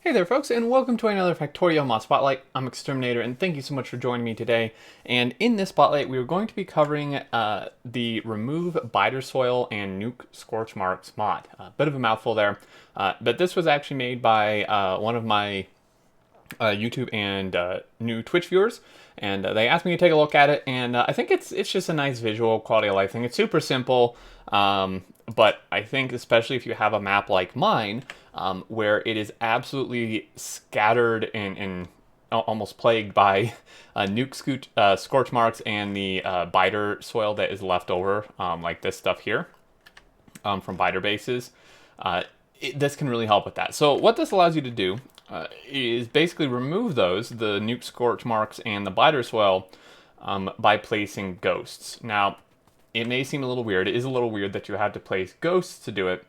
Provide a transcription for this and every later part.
Hey there folks, and welcome to another Factorio Mod Spotlight. I'm Exterminator, and thank you so much for joining me today. And in this Spotlight, we are going to be covering the Remove Biter Soil and Nuke Scorch Marks mod. A bit of a mouthful there, but this was actually made by one of my YouTube and new Twitch viewers, and they asked me to take a look at it, and I think it's just a nice visual quality of life thing. It's super simple, but I think especially if you have a map like mine, where it is absolutely scattered and almost plagued by scorch marks and the biter soil that is left over, like this stuff here, from biter bases. This can really help with that. So what this allows you to do is basically remove the nuke scorch marks and the biter soil by placing ghosts. Now, it may seem a little weird. It is a little weird that you have to place ghosts to do it.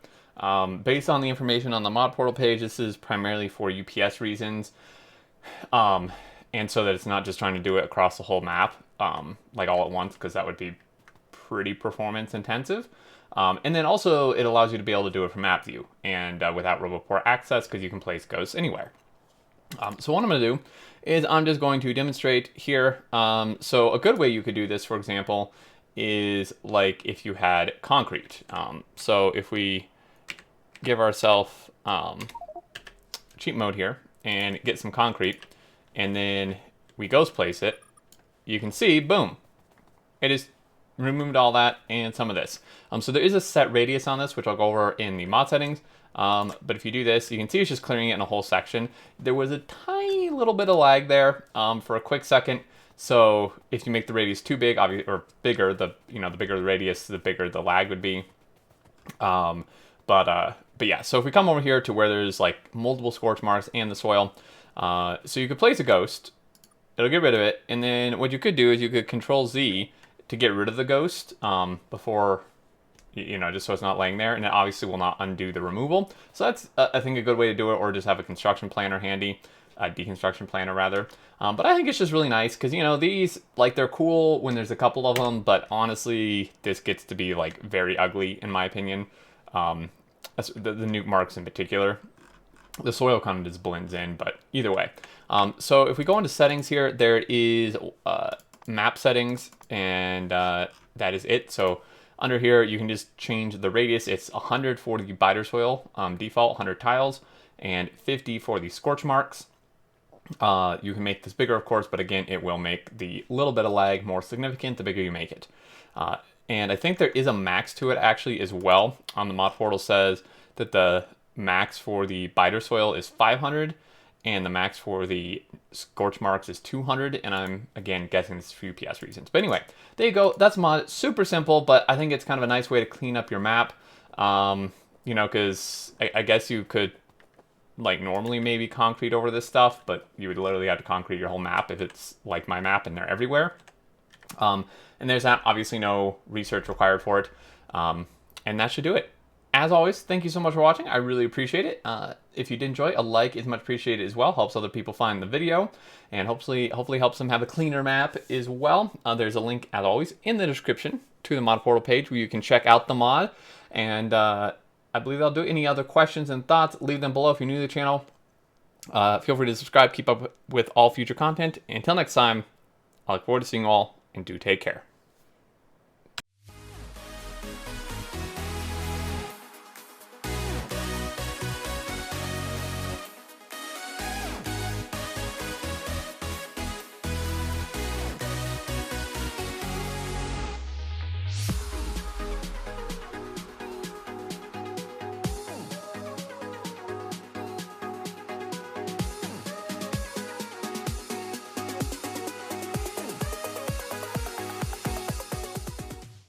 Based on the information on the mod portal page, this is primarily for UPS reasons, and so that it's not just trying to do it across the whole map, like all at once, because that would be pretty performance intensive. And then also it allows you to be able to do it from map view and without RoboPort access, because you can place ghosts anywhere. So what I'm going to do is I'm just going to demonstrate here. So a good way you could do this, for example, is like if you had concrete. So if we give ourselves cheat mode here and get some concrete, and then we ghost place it, you can see, boom, it is removed all that and some of this. So there is a set radius on this, which I'll go over in the mod settings. But if you do this, you can see it's just clearing it in a whole section. There was a tiny little bit of lag there for a quick second. So if you make the radius too big, obviously, or bigger, the bigger the radius, the bigger the lag would be. But yeah, so if we come over here to where there's like multiple scorch marks and the soil, so you could place a ghost, it'll get rid of it, and then what you could do is you could Control Z to get rid of the ghost before, just so it's not laying there, and it obviously will not undo the removal. So that's, I think, a good way to do it, or just have a construction planner handy, a deconstruction planner rather. But I think it's just really nice, because, these, like, they're cool when there's a couple of them, but honestly, this gets to be, like, very ugly, in my opinion. The nuke marks in particular. The soil kind of just blends in, but either way. So if we go into settings here, there is map settings, and that is it. So under here, you can just change the radius. It's 100 for the biter soil, default 100 tiles, and 50 for the scorch marks. You can make this bigger, of course, but again, it will make the little bit of lag more significant the bigger you make it. And I think there is a max to it actually as well. On the mod portal says that the max for the biter soil is 500, and the max for the scorch marks is 200, and I'm, again, guessing this is for UPS reasons. But anyway, there you go. That's mod. Super simple, but I think it's kind of a nice way to clean up your map. Because I guess you could, like, normally maybe concrete over this stuff, but you would literally have to concrete your whole map if it's like my map and they're everywhere. And there's obviously no research required for it. And that should do it. As always, thank you so much for watching. I really appreciate it. If you did enjoy, a like is much appreciated as well. Helps other people find the video, and hopefully helps them have a cleaner map as well. There's a link, as always, in the description to the mod portal page where you can check out the mod. And I believe I'll do it. Any other questions and thoughts, leave them below if you're new to the channel. Feel free to subscribe, keep up with all future content. Until next time, I look forward to seeing you all, and do take care.